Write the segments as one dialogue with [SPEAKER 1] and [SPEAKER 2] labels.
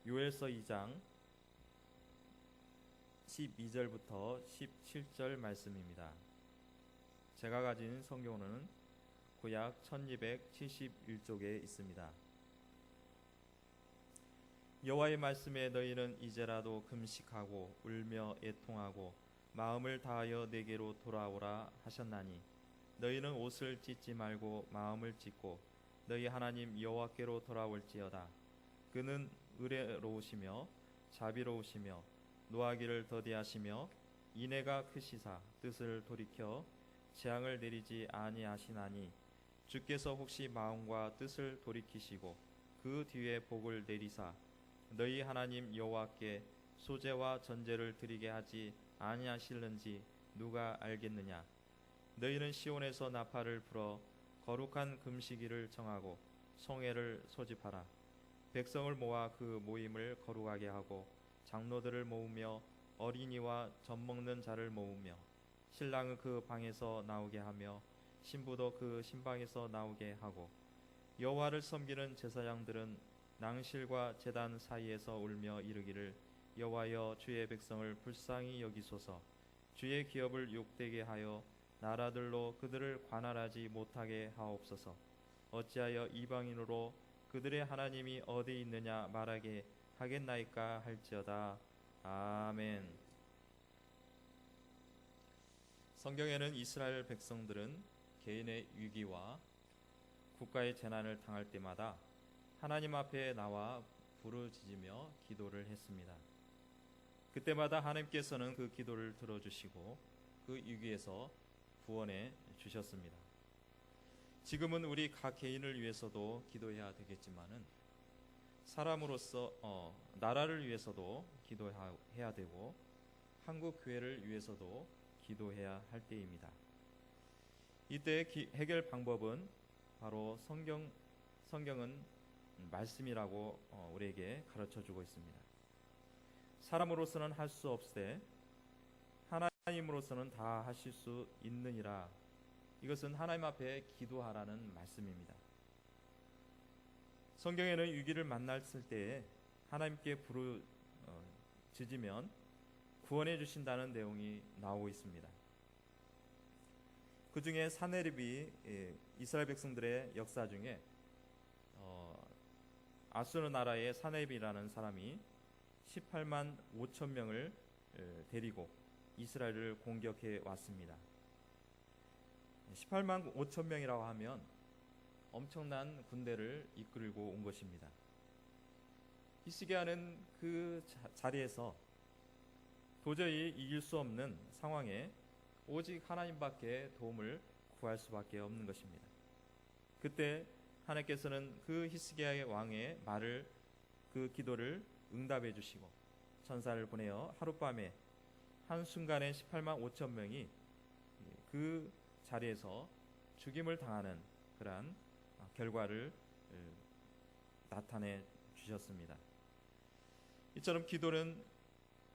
[SPEAKER 1] 요엘서 2장 12절부터 17절 말씀입니다. 제가 가진 성경은 구약 1271쪽에 있습니다. 여호와의 말씀에 너희는 이제라도 금식하고 울며 애통하고 마음을 다하여 내게로 돌아오라 하셨나니 너희는 옷을 찢지 말고 마음을 찢고 너희 하나님 여호와께로 돌아올지어다. 그는 의로우시며 자비로우시며 노하기를 더디하시며 인애가 크시사 뜻을 돌이켜 재앙을 내리지 아니하시나니 주께서 혹시 마음과 뜻을 돌이키시고 그 뒤에 복을 내리사 너희 하나님 여호와께 소제와 전제를 드리게 하지 아니하실는지 누가 알겠느냐. 너희는 시온에서 나팔을 불어 거룩한 금식일을 정하고 성회를 소집하라. 백성을 모아 그 모임을 거룩하게 하고 장로들을 모으며 어린이와 젖먹는 자를 모으며 신랑은 그 방에서 나오게 하며 신부도 그 신방에서 나오게 하고 여호와를 섬기는 제사장들은 낭실과 제단 사이에서 울며 이르기를 여호와여 주의 백성을 불쌍히 여기소서. 주의 기업을 욕되게 하여 나라들로 그들을 관할하지 못하게 하옵소서. 어찌하여 이방인으로 그들의 하나님이 어디 있느냐 말하게 하겠나이까 할지어다. 아멘. 성경에는 이스라엘 백성들은 개인의 위기와 국가의 재난을 당할 때마다 하나님 앞에 나와 부르짖으며 기도를 했습니다. 그때마다 하나님께서는 그 기도를 들어주시고 그 위기에서 구원해 주셨습니다. 지금은 우리 각 개인을 위해서도 기도해야 되겠지만은 사람으로서 나라를 위해서도 기도해야 되고 한국 교회를 위해서도 기도해야 할 때입니다. 이때 해결 방법은 바로 성경은 말씀이라고 우리에게 가르쳐주고 있습니다. 사람으로서는 할 수 없으되 하나님으로서는 다 하실 수 있느니라. 이것은 하나님 앞에 기도하라는 말씀입니다. 성경에는 위기를 만났을 때에 하나님께 부르짖으면 구원해 주신다는 내용이 나오고 있습니다. 그 중에 사네립이 이스라엘 백성들의 역사 중에 아수르 나라의 사네립이라는 사람이 18만 5천 명을 데리고 이스라엘을 공격해 왔습니다. 18만 5천 명이라고 하면 엄청난 군대를 이끌고 온 것입니다. 히스기야는 그 자리에서 도저히 이길 수 없는 상황에 오직 하나님밖에 도움을 구할 수밖에 없는 것입니다. 그때 하나님께서는 그 히스기야의 왕의 말을, 그 기도를 응답해 주시고 천사를 보내어 하룻밤에 한순간에 18만 5천 명이 그 자리에서 죽임을 당하는 그러한 결과를 나타내 주셨습니다. 이처럼 기도는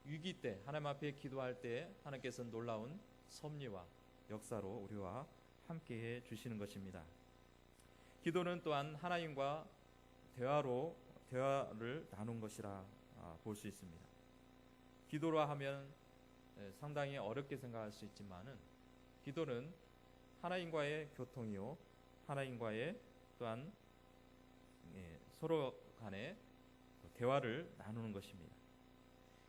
[SPEAKER 1] 위기 때 하나님 앞에 기도할 때 하나님께서는 놀라운 섭리와 역사로 우리와 함께해 주시는 것입니다. 기도는 또한 하나님과 대화를 나눈 것이라 볼 수 있습니다. 기도라 하면 상당히 어렵게 생각할 수 있지만은 기도는 하나님과의 교통이요 하나님과의 또한 서로 간의 대화를 나누는 것입니다.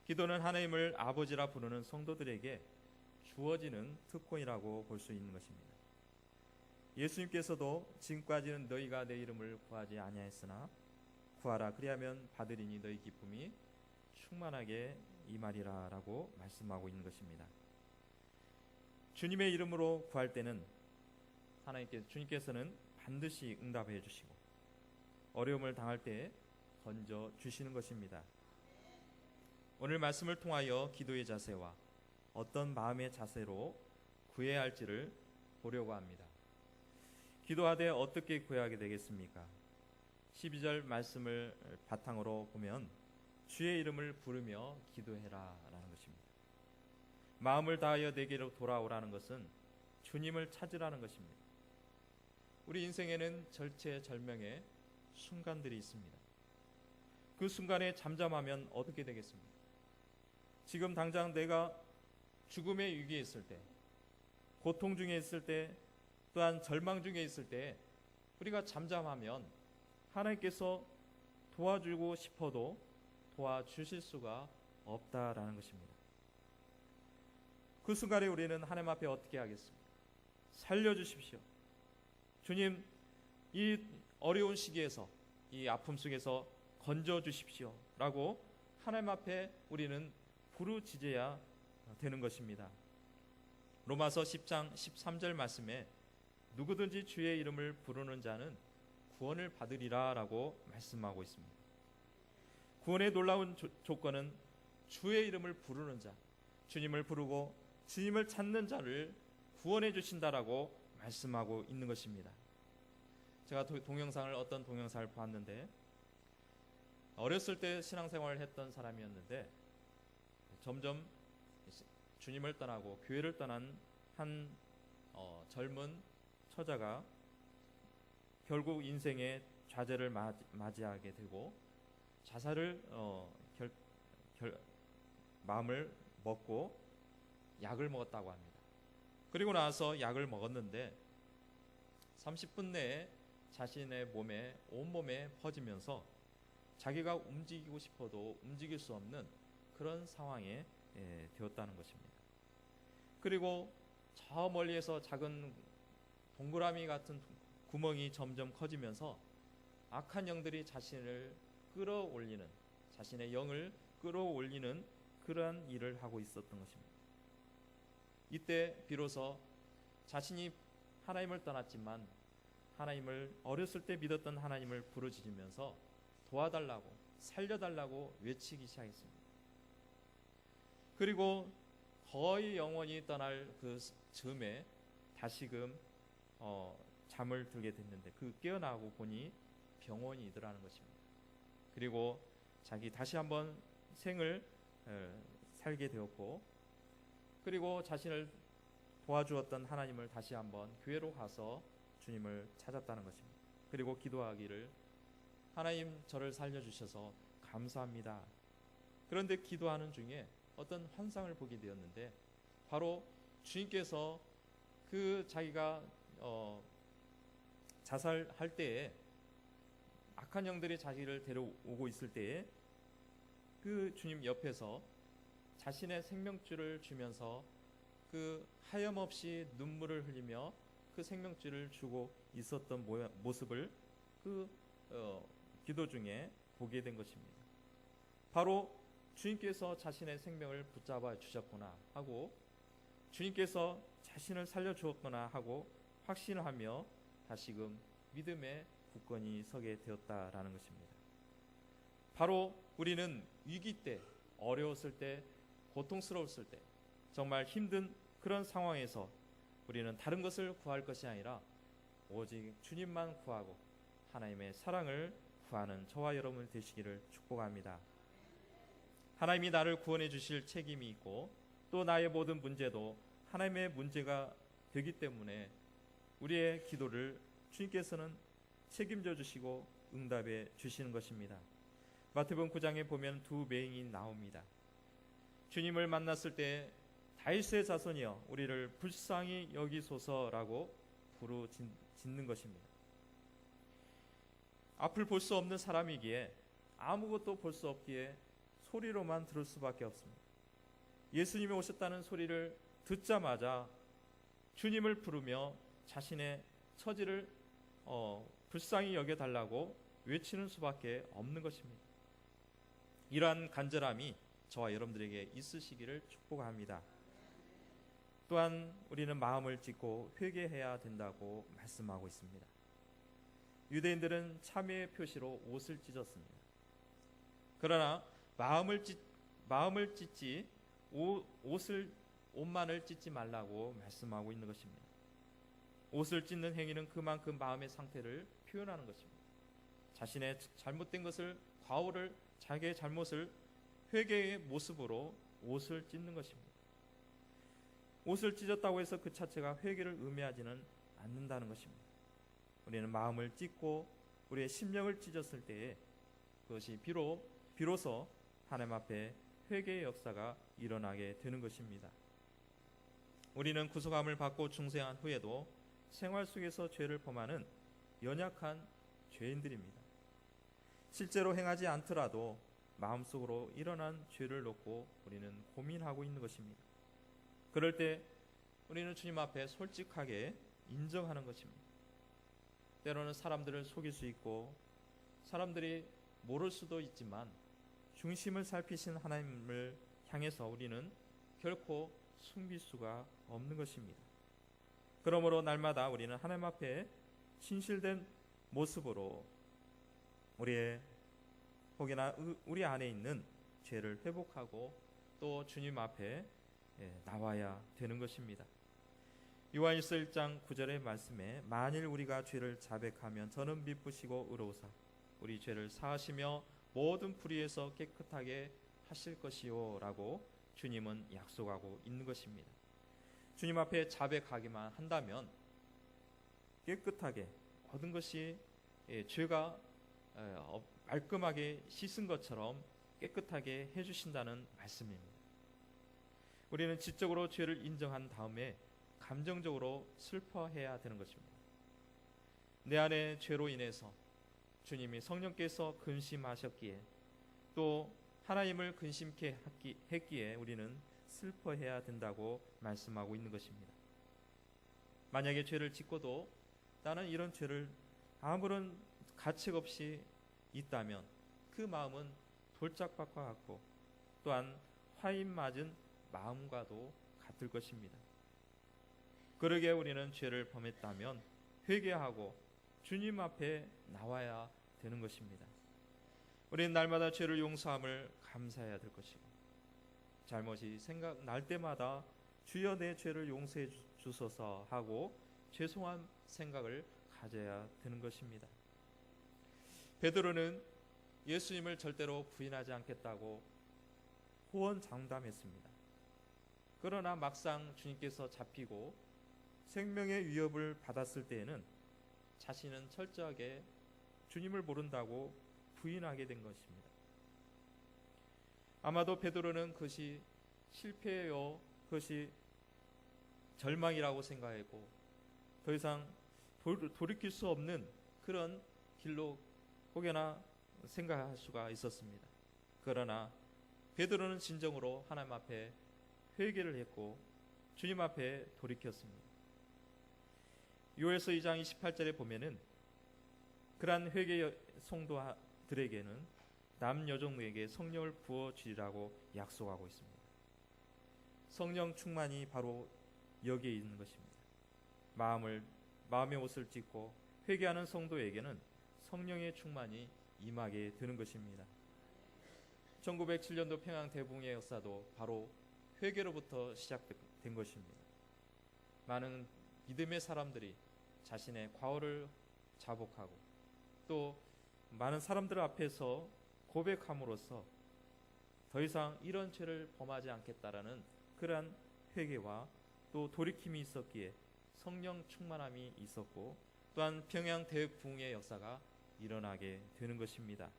[SPEAKER 1] 기도는 하나님을 아버지라 부르는 성도들에게 주어지는 특권이라고 볼 수 있는 것입니다. 예수님께서도 지금까지는 너희가 내 이름을 구하지 아니하였으나 구하라 그리하면 받으리니 너희 기쁨이 충만하게 임하리라 라고 말씀하고 있는 것입니다. 주님의 이름으로 구할 때는 주님께서는 반드시 응답해 주시고 어려움을 당할 때 건져 주시는 것입니다. 오늘 말씀을 통하여 기도의 자세와 어떤 마음의 자세로 구해야 할지를 보려고 합니다. 기도하되 어떻게 구해야 되겠습니까? 12절 말씀을 바탕으로 보면 주의 이름을 부르며 기도해라 라는 것입니다. 마음을 다하여 내게로 돌아오라는 것은 주님을 찾으라는 것입니다. 우리 인생에는 절체절명의 순간들이 있습니다. 그 순간에 잠잠하면 어떻게 되겠습니까? 지금 당장 내가 죽음의 위기에 있을 때, 고통 중에 있을 때, 또한 절망 중에 있을 때 우리가 잠잠하면 하나님께서 도와주고 싶어도 도와주실 수가 없다라는 것입니다. 그 순간에 우리는 하나님 앞에 어떻게 하겠습니까? 살려주십시오. 주님, 이 어려운 시기에서, 이 아픔 속에서 건져주십시오 라고 하나님 앞에 우리는 부르짖어야 되는 것입니다. 로마서 10장 13절 말씀에 누구든지 주의 이름을 부르는 자는 구원을 받으리라 라고 말씀하고 있습니다. 구원의 놀라운 조건은 주의 이름을 부르는 자, 주님을 부르고 주님을 찾는 자를 구원해 주신다라고 말씀하고 있는 것입니다. 제가 어떤 동영상을 봤는데, 어렸을 때 신앙생활을 했던 사람이었는데 점점 주님을 떠나고 교회를 떠난 한 젊은 처자가 결국 인생의 좌절을 맞이하게 되고 자살을 마음을 먹고 약을 먹었다고 합니다. 그리고 나서 약을 먹었는데 30분 내에 자신의 몸에, 온몸에 퍼지면서 자기가 움직이고 싶어도 움직일 수 없는 그런 상황에 되었다는 것입니다. 그리고 저 멀리에서 작은 동그라미 같은 구멍이 점점 커지면서 악한 영들이 자신을 끌어올리는, 자신의 영을 끌어올리는 그러한 일을 하고 있었던 것입니다. 이때 비로소 자신이 하나님을 떠났지만 하나님을, 어렸을 때 믿었던 하나님을 부르짖으면서 도와달라고, 살려달라고 외치기 시작했습니다. 그리고 거의 영원히 떠날 그 즈음에 다시금 잠을 들게 됐는데, 그 깨어나고 보니 병원이더라는 것입니다. 그리고 자기 다시 한번 생을 살게 되었고, 그리고 자신을 도와주었던 하나님을 다시 한번 교회로 가서 주님을 찾았다는 것입니다. 그리고 기도하기를, 하나님 저를 살려주셔서 감사합니다. 그런데 기도하는 중에 어떤 환상을 보게 되었는데, 바로 주님께서 그 자기가 자살할 때에 악한 영들이 자기를 데려오고 있을 때에 그 주님 옆에서 자신의 생명줄을 주면서 그 하염없이 눈물을 흘리며 그 생명줄을 주고 있었던 모습을 그 기도 중에 보게 된 것입니다. 바로 주님께서 자신의 생명을 붙잡아 주셨구나 하고, 주님께서 자신을 살려주었구나 하고 확신하며 다시금 믿음의 굳건히 서게 되었다라는 것입니다. 바로 우리는 위기 때, 어려웠을 때, 고통스러웠을 때, 정말 힘든 그런 상황에서 우리는 다른 것을 구할 것이 아니라 오직 주님만 구하고 하나님의 사랑을 구하는 저와 여러분 되시기를 축복합니다. 하나님이 나를 구원해 주실 책임이 있고, 또 나의 모든 문제도 하나님의 문제가 되기 때문에 우리의 기도를 주님께서는 책임져 주시고 응답해 주시는 것입니다. 마태복음 9장에 보면 두 맹인이 나옵니다. 주님을 만났을 때 다윗의 자손이여 우리를 불쌍히 여기소서라고 부르짖는 것입니다. 앞을 볼 수 없는 사람이기에, 아무것도 볼 수 없기에 소리로만 들을 수밖에 없습니다. 예수님이 오셨다는 소리를 듣자마자 주님을 부르며 자신의 처지를 불쌍히 여겨달라고 외치는 수밖에 없는 것입니다. 이러한 간절함이 저와 여러분들에게 있으시기를 축복합니다. 또한 우리는 마음을 찢고 회개해야 된다고 말씀하고 있습니다. 유대인들은 참회의 표시로 옷을 찢었습니다. 그러나 마음을 찢지 옷만을 찢지 말라고 말씀하고 있는 것입니다. 옷을 찢는 행위는 그만큼 마음의 상태를 표현하는 것입니다. 자신의 잘못된 것을, 과오를, 자기의 잘못을 회개의 모습으로 옷을 찢는 것입니다. 옷을 찢었다고 해서 그 자체가 회개를 의미하지는 않는다는 것입니다. 우리는 마음을 찢고 우리의 심령을 찢었을 때에 그것이 비로소 하나님 앞에 회개의 역사가 일어나게 되는 것입니다. 우리는 구속함을 받고 중생한 후에도 생활 속에서 죄를 범하는 연약한 죄인들입니다. 실제로 행하지 않더라도 마음속으로 일어난 죄를 놓고 우리는 고민하고 있는 것입니다. 그럴 때 우리는 주님 앞에 솔직하게 인정하는 것입니다. 때로는 사람들을 속일 수 있고 사람들이 모를 수도 있지만 중심을 살피신 하나님을 향해서 우리는 결코 숨길 수가 없는 것입니다. 그러므로 날마다 우리는 하나님 앞에 진실된 모습으로 혹여나 우리 안에 있는 죄를 회복하고 또 주님 앞에 나와야 되는 것입니다. 요한일서 1장 9절의 말씀에 만일 우리가 죄를 자백하면 저는 미쁘시고 의로우사 우리 죄를 사하시며 모든 불의에서 깨끗하게 하실 것이요 라고 주님은 약속하고 있는 것입니다. 주님 앞에 자백하기만 한다면 깨끗하게 모든 것이 죄가 말끔하게 씻은 것처럼 깨끗하게 해주신다는 말씀입니다. 우리는 지적으로 죄를 인정한 다음에 감정적으로 슬퍼해야 되는 것입니다. 내 안에 죄로 인해서 주님이 성령께서 근심하셨기에 또 하나님을 근심케 했기에 우리는 슬퍼해야 된다고 말씀하고 있는 것입니다. 만약에 죄를 짓고도 나는 이런 죄를 아무런 가책 없이 있다면 그 마음은 돌짝밭과 같고 또한 화인 맞은 마음과도 같을 것입니다. 그러기에 우리는 죄를 범했다면 회개하고 주님 앞에 나와야 되는 것입니다. 우리는 날마다 죄를 용서함을 감사해야 될 것이고 잘못이 생각날 때마다 주여 내 죄를 용서해 주소서 하고 죄송한 생각을 가져야 되는 것입니다. 베드로는 예수님을 절대로 부인하지 않겠다고 호언장담했습니다. 그러나 막상 주님께서 잡히고 생명의 위협을 받았을 때에는 자신은 철저하게 주님을 모른다고 부인하게 된 것입니다. 아마도 베드로는 그것이 실패요, 그것이 절망이라고 생각했고 더 이상 돌이킬 수 없는 그런 길로 혹여나 생각할 수가 있었습니다. 그러나 베드로는 진정으로 하나님 앞에 회개를 했고 주님 앞에 돌이켰습니다. 요엘서 2장 28절에 보면은 그러한 회개 성도들에게는 남여종에게 성령을 부어주리라고 약속하고 있습니다. 성령 충만이 바로 여기에 있는 것입니다. 마음의 옷을 찢고 회개하는 성도에게는 성령의 충만이 임하게 되는 것입니다. 1907년도 평양 대붕의 역사도 바로 회개로부터 시작된 것입니다. 많은 믿음의 사람들이 자신의 과오를 자복하고 또 많은 사람들 앞에서 고백함으로써 더 이상 이런 죄를 범하지 않겠다라는 그러한 회개와 또 돌이킴이 있었기에 성령 충만함이 있었고 또한 평양 대붕의 역사가 일어나게 되는 것입니다.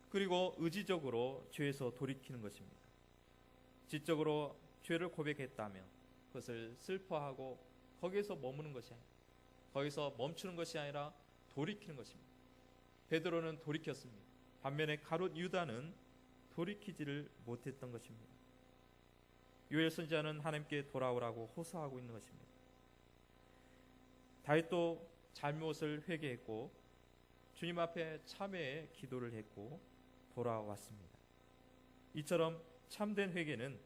[SPEAKER 1] 그리고 의지적으로 죄에서 돌이키는 것입니다. 지적으로 죄를 고백했다면 그것을 슬퍼하고 거기에서 머무는 것이 아니라 거기서 멈추는 것이 아니라 돌이키는 것입니다. 베드로는 돌이켰습니다. 반면에 가룟 유다는 돌이키지를 못했던 것입니다. 요엘 선지자는 하나님께 돌아오라고 호소하고 있는 것입니다. 다윗도 잘못을 회개했고 주님 앞에 참회의 기도를 했고 돌아왔습니다. 이처럼 참된 회개는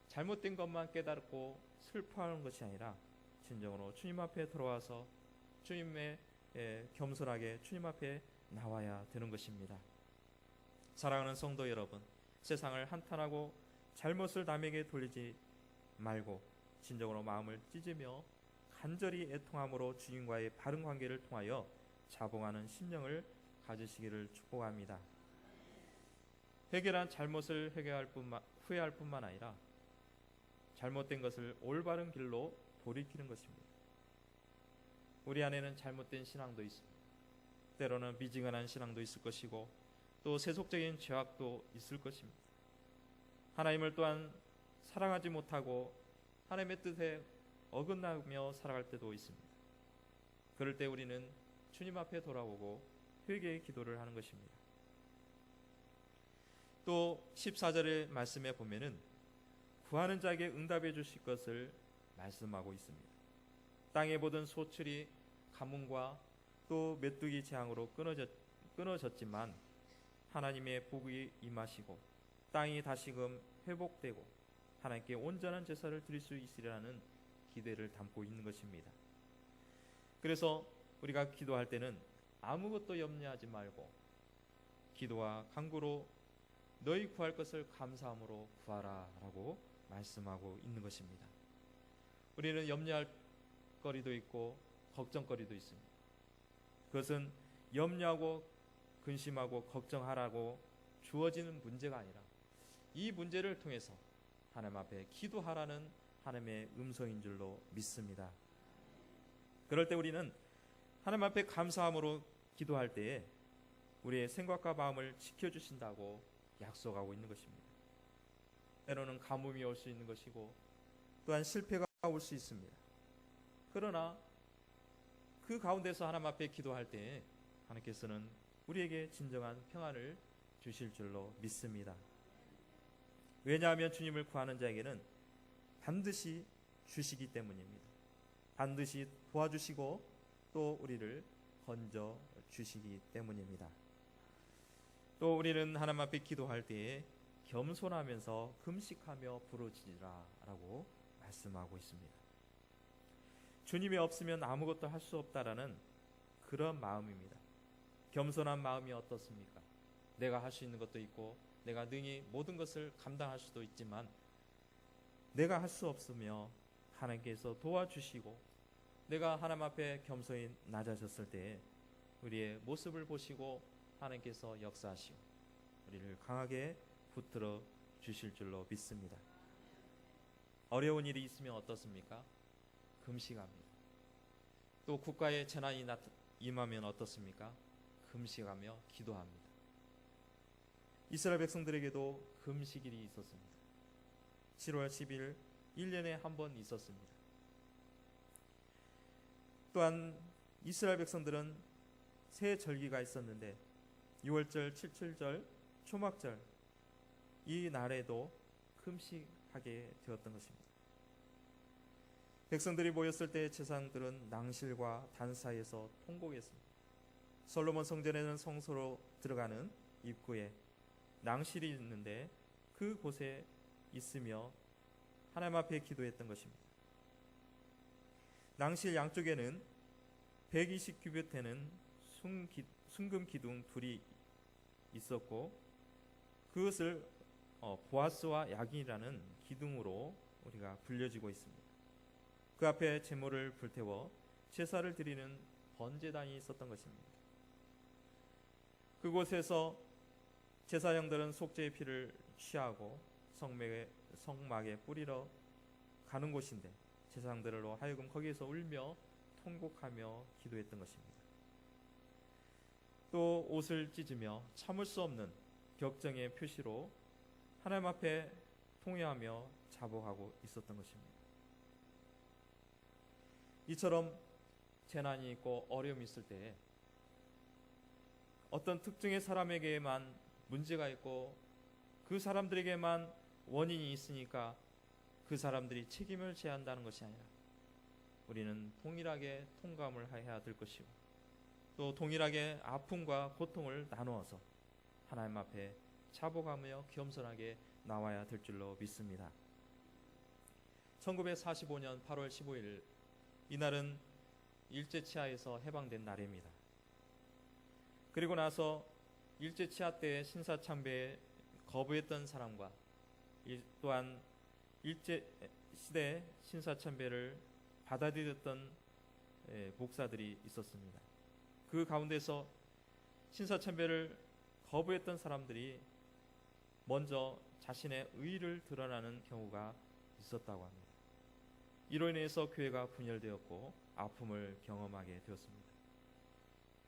[SPEAKER 1] 잘못된 것만 깨닫고 슬퍼하는 것이 아니라 진정으로 주님 앞에 돌아와서 주님의 겸손하게 주님 앞에 나와야 되는 것입니다. 사랑하는 성도 여러분, 세상을 한탄하고 잘못을 남에게 돌리지 말고 진정으로 마음을 찢으며 간절히 애통함으로 주님과의 바른 관계를 통하여 자봉하는 심령을 가지시기를 축복합니다. 회개란 잘못을 후회할 뿐만 아니라 잘못된 것을 올바른 길로 돌이키는 것입니다. 우리 안에는 잘못된 신앙도 있습니다. 때로는 미지근한 신앙도 있을 것이고 또 세속적인 죄악도 있을 것입니다. 하나님을 또한 사랑하지 못하고 하나님의 뜻에 어긋나며 살아갈 때도 있습니다. 그럴 때 우리는 주님 앞에 돌아오고 회개의 기도를 하는 것입니다. 또 14절의 말씀에 보면은 구하는 자에게 응답해 주실 것을 말씀하고 있습니다. 땅의 모든 소출이 가뭄과 또 메뚜기 재앙으로 끊어졌지만 하나님의 복이 임하시고 땅이 다시금 회복되고 하나님께 온전한 제사를 드릴 수 있으리라는 기대를 담고 있는 것입니다. 그래서 우리가 기도할 때는 아무것도 염려하지 말고 기도와 간구로 너희 구할 것을 감사함으로 구하라 라고 말씀하고 있는 것입니다. 우리는 염려할 거리도 있고 걱정거리도 있습니다. 그것은 염려하고 근심하고 걱정하라고 주어지는 문제가 아니라 이 문제를 통해서 하나님 앞에 기도하라는 하나님의 음성인 줄로 믿습니다. 그럴 때 우리는 하나님 앞에 감사함으로 기도할 때에 우리의 생각과 마음을 지켜주신다고 약속하고 있는 것입니다. 때로는 가뭄이 올 수 있는 것이고 또한 실패가 올 수 있습니다. 그러나 그 가운데서 하나님 앞에 기도할 때에 하나님께서는 우리에게 진정한 평안을 주실 줄로 믿습니다. 왜냐하면 주님을 구하는 자에게는 반드시 주시기 때문입니다. 반드시 도와주시고 또 우리를 건져 주시기 때문입니다. 또 우리는 하나님 앞에 기도할 때에 겸손하면서 금식하며 부르짖으라 라고 말씀하고 있습니다. 주님이 없으면 아무것도 할 수 없다라는 그런 마음입니다. 겸손한 마음이 어떻습니까? 내가 할 수 있는 것도 있고 내가 능히 모든 것을 감당할 수도 있지만 내가 할 수 없으며 하나님께서 도와주시고 내가 하나님 앞에 겸손히 낮아졌을 때 우리의 모습을 보시고 하나님께서 역사하시고 우리를 강하게 붙들어 주실 줄로 믿습니다. 어려운 일이 있으면 어떻습니까? 금식합니다. 또 국가에 재난이 임하면 어떻습니까? 금식하며 기도합니다. 이스라엘 백성들에게도 금식일이 있었습니다. 7월 10일 1년에 한 번 있었습니다. 또한 이스라엘 백성들은 새 절기가 있었는데 6월절, 7절, 초막절 이 날에도 금식하게 되었던 것입니다. 백성들이 모였을 때 제사장들은 낭실과 단 사이에서 통곡했습니다. 솔로몬 성전에는 성소로 들어가는 입구에 낭실이 있는데 그곳에 있으며 하나님 앞에 기도했던 것입니다. 낭실 양쪽에는 120규빗 되는 순금 기둥 둘이 있었고 그것을 보아스와 야긴이라는 기둥으로 우리가 불려지고 있습니다. 그 앞에 제물을 불태워 제사를 드리는 번제단이 있었던 것입니다. 그곳에서 제사장들은 속죄의 피를 취하고 성막에 뿌리러 가는 곳인데 제사장들로 하여금 거기에서 울며 통곡하며 기도했던 것입니다. 또 옷을 찢으며 참을 수 없는 격정의 표시로 하나님 앞에 통회하며 자복하고 있었던 것입니다. 이처럼 재난이 있고 어려움이 있을 때 어떤 특정의 사람에게만 문제가 있고 그 사람들에게만 원인이 있으니까 그 사람들이 책임을 져야 한다는 것이 아니라 우리는 동일하게 통감을 해야 될 것이고 또 동일하게 아픔과 고통을 나누어서 하나님 앞에 자복하며 겸손하게 나와야 될 줄로 믿습니다. 1945년 8월 15일 이날은 일제치하에서 해방된 날입니다. 그리고 나서 일제치하 때 신사참배에 거부했던 사람과 또한 일제시대 신사참배를 받아들였던 목사들이 있었습니다. 그 가운데서 신사참배를 거부했던 사람들이 먼저 자신의 의의를 드러나는 경우가 있었다고 합니다. 이로 인해서 교회가 분열되었고 아픔을 경험하게 되었습니다.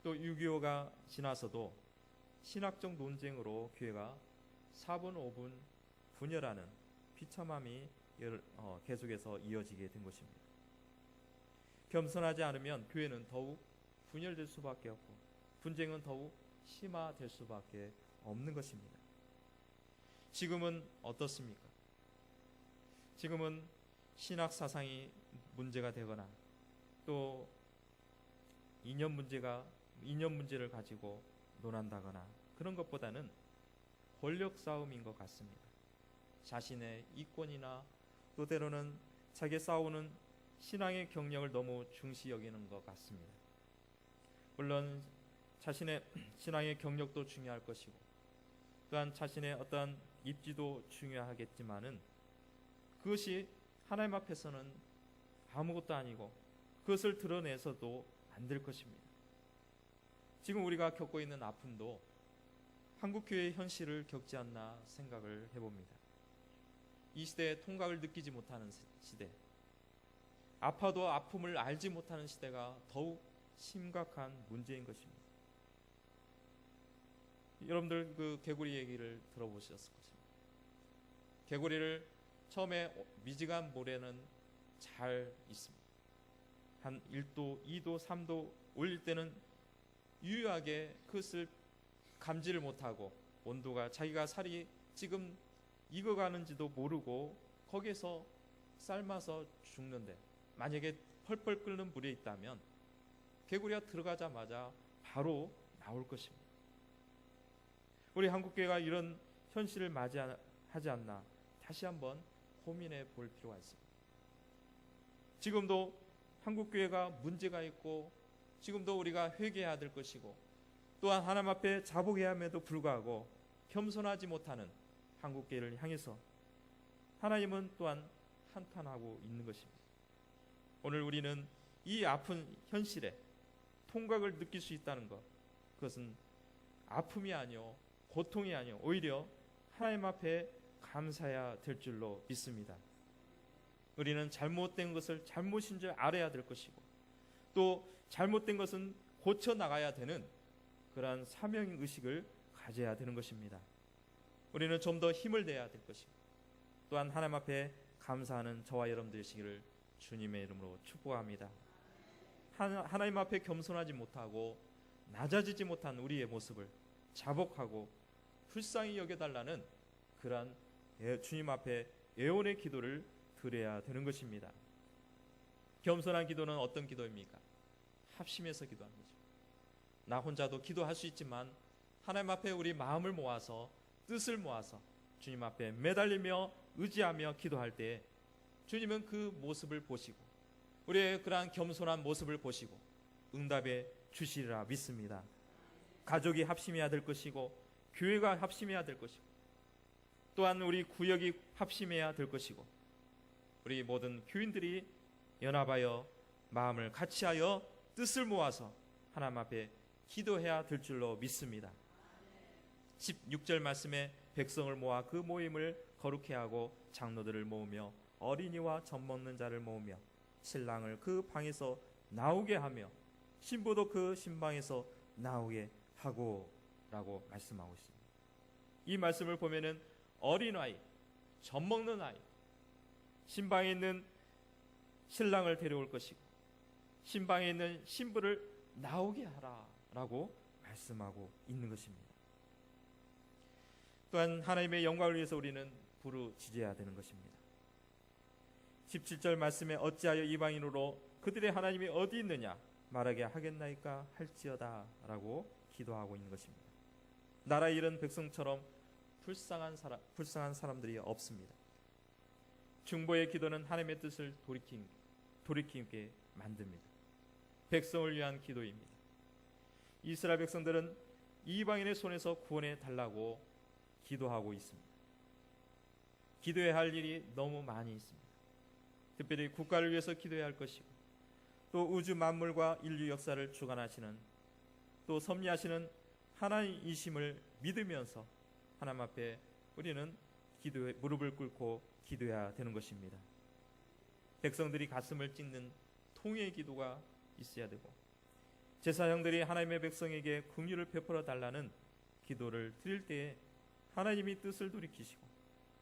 [SPEAKER 1] 또 6.25가 지나서도 신학적 논쟁으로 교회가 4분 5분 분열하는 비참함이 계속해서 이어지게 된 것입니다. 겸손하지 않으면 교회는 더욱 분열될 수밖에 없고 분쟁은 더욱 심화될 수밖에 없는 것입니다. 지금은 어떻습니까? 지금은 신학 사상이 문제가 되거나 또 이념 문제를 가지고 논한다거나 그런 것보다는 권력 싸움인 것 같습니다. 자신의 이권이나 또 때로는 자기 싸우는 신앙의 경력을 너무 중시 여기는 것 같습니다. 물론 자신의 신앙의 경력도 중요할 것이고 또한 자신의 어떠한 입지도 중요하겠지만은 그것이 하나님 앞에서는 아무것도 아니고 그것을 드러내서도 안 될 것입니다. 지금 우리가 겪고 있는 아픔도 한국교회의 현실을 겪지 않나 생각을 해봅니다. 이 시대의 통각을 느끼지 못하는 시대, 아파도 아픔을 알지 못하는 시대가 더욱 심각한 문제인 것입니다. 여러분들 그 개구리 얘기를 들어보셨을 것입니다. 개구리를 처음에 미지간 모래는 잘 있습니다. 한 1도, 2도, 3도 올릴 때는 유효하게 그것을 감지를 못하고 온도가 자기가 살이 지금 익어가는지도 모르고 거기에서 삶아서 죽는데 만약에 펄펄 끓는 물에 있다면 개구리가 들어가자마자 바로 나올 것입니다. 우리 한국교회가 이런 현실을 맞이하지 않나 다시 한번 고민해 볼 필요가 있습니다. 지금도 한국교회가 문제가 있고 지금도 우리가 회개해야 될 것이고 또한 하나님 앞에 자복해야 함에도 불구하고 겸손하지 못하는 한국교회를 향해서 하나님은 또한 한탄하고 있는 것입니다. 오늘 우리는 이 아픈 현실에 통각을 느낄 수 있다는 것, 그것은 아픔이 아니요 고통이 아니요 오히려 하나님 앞에 감사해야 될 줄로 믿습니다. 우리는 잘못된 것을 잘못인 줄 알아야 될 것이고 또 잘못된 것은 고쳐 나가야 되는 그러한 사명의식을 가져야 되는 것입니다. 우리는 좀 더 힘을 내야 될 것이고 또한 하나님 앞에 감사하는 저와 여러분 되시기를 주님의 이름으로 축복합니다. 하나님 앞에 겸손하지 못하고 낮아지지 못한 우리의 모습을 자복하고 불쌍히 여겨달라는 그러한 주님 앞에 애원의 기도를 드려야 되는 것입니다. 겸손한 기도는 어떤 기도입니까? 합심해서 기도하는 거죠. 나 혼자도 기도할 수 있지만 하나님 앞에 우리 마음을 모아서 뜻을 모아서 주님 앞에 매달리며 의지하며 기도할 때 주님은 그 모습을 보시고 우리의 그러한 겸손한 모습을 보시고 응답해 주시리라 믿습니다. 가족이 합심해야 될 것이고 교회가 합심해야 될 것이고 또한 우리 구역이 합심해야 될 것이고 우리 모든 교인들이 연합하여 마음을 같이하여 뜻을 모아서 하나님 앞에 기도해야 될 줄로 믿습니다. 16절 말씀에 백성을 모아 그 모임을 거룩해 하고 장로들을 모으며 어린이와 젖 먹는 자를 모으며 신랑을 그 방에서 나오게 하며 신부도 그 신방에서 나오게 하고 라고 말씀하고 있습니다. 이 말씀을 보면은 어린아이, 젖 먹는 아이, 신방에 있는 신랑을 데려올 것이고 신방에 있는 신부를 나오게 하라 라고 말씀하고 있는 것입니다. 또한 하나님의 영광을 위해서 우리는 부르짖어야 되는 것입니다. 17절 말씀에 어찌하여 이방인으로 그들의 하나님이 어디 있느냐 말하게 하겠나이까 할지어다 라고 기도하고 있는 것입니다. 나라 잃은 백성처럼 불쌍한 사람들이 없습니다. 중보의 기도는 하나님의 뜻을 돌이키게 만듭니다. 백성을 위한 기도입니다. 이스라엘 백성들은 이방인의 손에서 구원해 달라고 기도하고 있습니다. 기도해야 할 일이 너무 많이 있습니다. 특별히 국가를 위해서 기도해야 할 것이고 또 우주 만물과 인류 역사를 주관하시는 또 섭리하시는 하나님이심을 믿으면서 하나님 앞에 우리는 무릎을 꿇고 기도해야 되는 것입니다. 백성들이 가슴을 찢는 통회의 기도가 있어야 되고 제사장들이 하나님의 백성에게 긍휼을 베풀어 달라는 기도를 드릴 때에 하나님이 뜻을 돌이키시고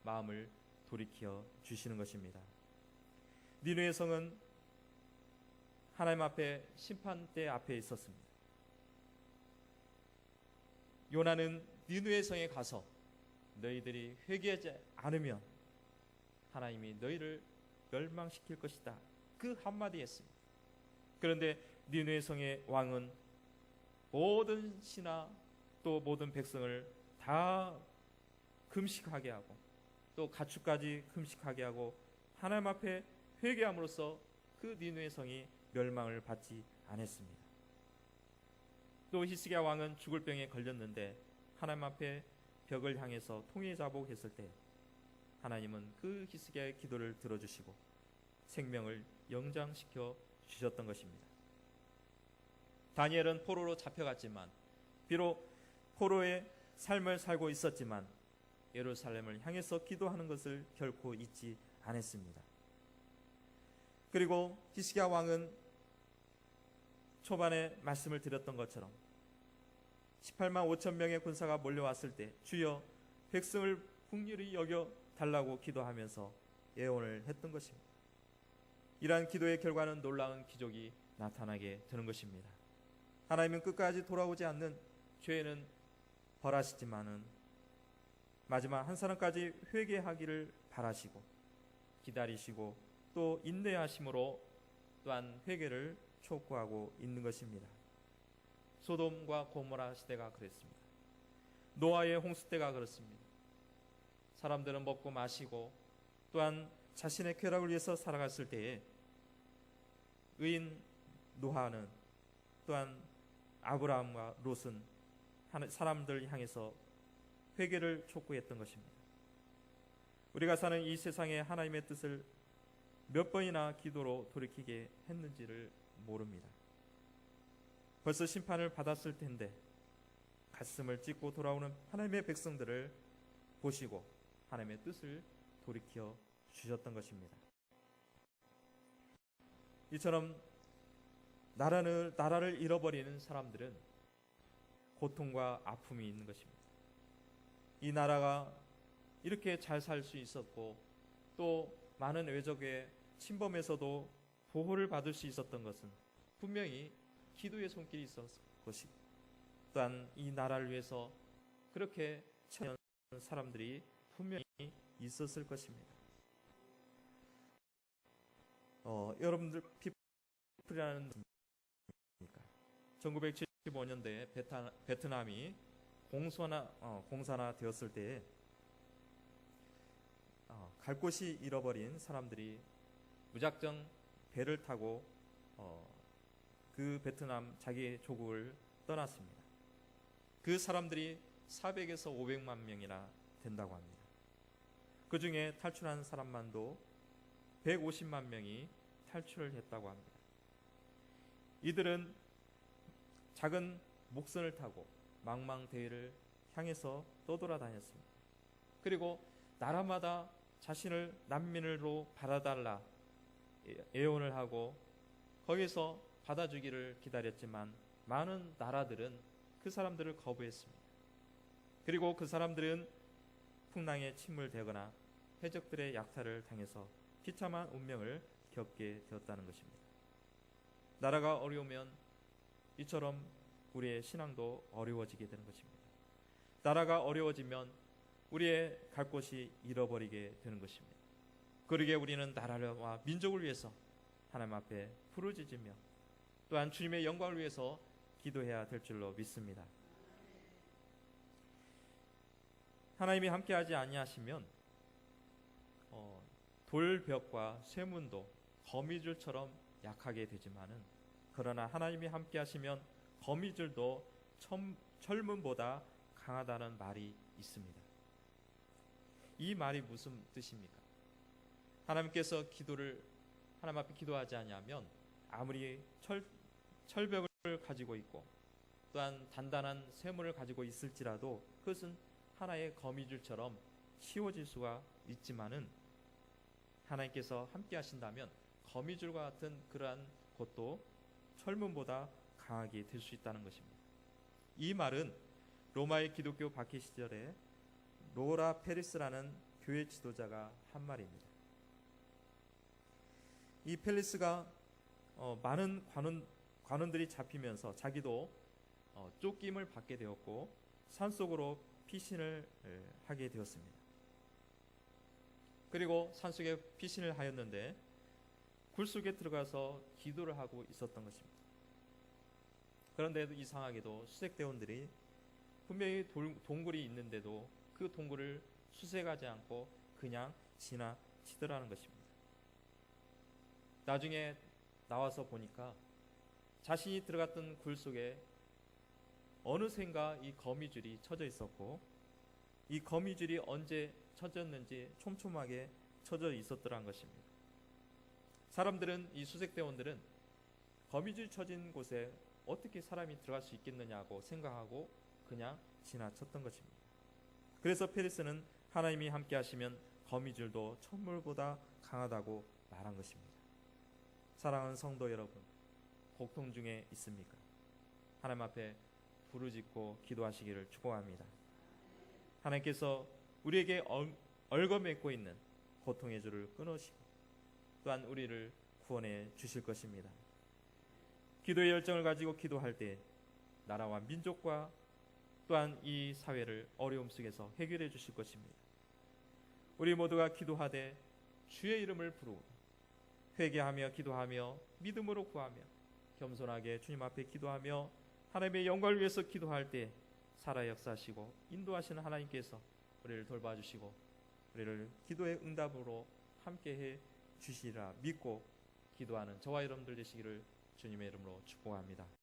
[SPEAKER 1] 마음을 돌이켜 주시는 것입니다. 니느웨 성은 하나님 앞에 심판대 앞에 있었습니다. 요나는 니느웨 성에 가서 너희들이 회개하지 않으면 하나님이 너희를 멸망시킬 것이다, 그 한마디 했습니다. 그런데 니느웨 성의 왕은 모든 신하 또 모든 백성을 다 금식하게 하고 또 가축까지 금식하게 하고 하나님 앞에 회개함으로써 그 니느웨 성이 멸망을 받지 않았습니다. 또 히스기야 왕은 죽을 병에 걸렸는데 하나님 앞에 벽을 향해서 통회 자복했을 때 하나님은 그 히스기야의 기도를 들어주시고 생명을 영장시켜 주셨던 것입니다. 다니엘은 포로로 잡혀갔지만 비록 포로의 삶을 살고 있었지만 예루살렘을 향해서 기도하는 것을 결코 잊지 않았습니다. 그리고 히스기야 왕은 초반에 말씀을 드렸던 것처럼 18만 5천 명의 군사가 몰려왔을 때 주여 백성을 긍휼히 여겨 달라고 기도하면서 예언을 했던 것입니다. 이러한 기도의 결과는 놀라운 기적이 나타나게 되는 것입니다. 하나님은 끝까지 돌아오지 않는 죄는 벌하시지만은 마지막 한 사람까지 회개하기를 바라시고 기다리시고 또 인내하심으로 또한 회개를 촉구하고 있는 것입니다. 소돔과 고모라 시대가 그랬습니다. 노아의 홍수 때가 그렇습니다. 사람들은 먹고 마시고 또한 자신의 쾌락을 위해서 살아갔을 때에 의인 노아는 또한 아브라함과 롯은 사람들 향해서 회개를 촉구했던 것입니다. 우리가 사는 이 세상에 하나님의 뜻을 몇 번이나 기도로 돌이키게 했는지를 모릅니다. 벌써 심판을 받았을 텐데 가슴을 찢고 돌아오는 하나님의 백성들을 보시고 하나님의 뜻을 돌이켜 주셨던 것입니다. 이처럼 나라를 잃어버리는 사람들은 고통과 아픔이 있는 것입니다. 이 나라가 이렇게 잘 살 수 있었고 또 많은 외적의 침범에서도 보호를 받을 수 있었던 것은 분명히 기도의 손길이 있었을 것이고 또한 이 나라를 위해서 그렇게 찾는 사람들이 분명히 있었을 것입니다. 여러분들 피플이라는 1975년대에 베트남이 공산화 되었을 때에 갈 곳이 잃어버린 사람들이 무작정 배를 타고 그 베트남 자기 조국을 떠났습니다. 그 사람들이 400에서 500만 명이나 된다고 합니다. 그 중에 탈출한 사람만도 150만 명이 탈출을 했다고 합니다. 이들은 작은 목선을 타고 망망대해를 향해서 떠돌아다녔습니다. 그리고 나라마다 자신을 난민으로 받아달라 애원을 하고 거기서 받아주기를 기다렸지만 많은 나라들은 그 사람들을 거부했습니다. 그리고 그 사람들은 풍랑에 침몰되거나 해적들의 약탈을 당해서 비참한 운명을 겪게 되었다는 것입니다. 나라가 어려우면 이처럼 우리의 신앙도 어려워지게 되는 것입니다. 나라가 어려워지면 우리의 갈 곳이 잃어버리게 되는 것입니다. 그러기에 우리는 나라와 민족을 위해서 하나님 앞에 부르짖으며 또한 주님의 영광을 위해서 기도해야 될 줄로 믿습니다. 하나님이 함께하지 아니하시면 돌벽과 쇠문도 거미줄처럼 약하게 되지만은 그러나 하나님이 함께하시면 거미줄도 철문보다 강하다는 말이 있습니다. 이 말이 무슨 뜻입니까? 하나님께서 하나님 앞에 기도하지 아니하면 아무리 철벽을 가지고 있고 또한 단단한 쇠문을 가지고 있을지라도 그것은 하나의 거미줄처럼 씌워질 수가 있지만은 하나님께서 함께 하신다면 거미줄과 같은 그러한 것도 철문보다 당하게 될 수 있다는 것입니다. 이 말은 로마의 기독교 박해 시절에 로라 페리스라는 교회 지도자가 한 말입니다. 이 펠리스가 많은 관원들이 잡히면서 자기도 쫓김을 받게 되었고 산속으로 피신을 하게 되었습니다. 그리고 산속에 피신을 하였는데 굴 속에 들어가서 기도를 하고 있었던 것입니다. 그런데도 이상하게도 수색대원들이 분명히 동굴이 있는데도 그 동굴을 수색하지 않고 그냥 지나치더라는 것입니다. 나중에 나와서 보니까 자신이 들어갔던 굴 속에 어느샌가 이 거미줄이 쳐져 있었고 이 거미줄이 언제 쳐졌는지 촘촘하게 쳐져 있었더라는 것입니다. 사람들은, 이 수색대원들은 거미줄 쳐진 곳에 어떻게 사람이 들어갈 수 있겠느냐고 생각하고 그냥 지나쳤던 것입니다. 그래서 페리스는 하나님이 함께 하시면 거미줄도 천물보다 강하다고 말한 것입니다. 사랑하는 성도 여러분, 고통 중에 있습니까? 하나님 앞에 부르짖고 기도하시기를 축복합니다. 하나님께서 우리에게 얽어맺고 있는 고통의 줄을 끊으시고 또한 우리를 구원해 주실 것입니다. 기도의 열정을 가지고 기도할 때 나라와 민족과 또한 이 사회를 어려움 속에서 해결해 주실 것입니다. 우리 모두가 기도하되 주의 이름을 부르고 회개하며 기도하며 믿음으로 구하며 겸손하게 주님 앞에 기도하며 하나님의 영광을 위해서 기도할 때 살아 역사하시고 인도하시는 하나님께서 우리를 돌봐주시고 우리를 기도의 응답으로 함께해 주시리라 믿고 기도하는 저와 여러분들 되시기를 주님의 이름으로 축복합니다.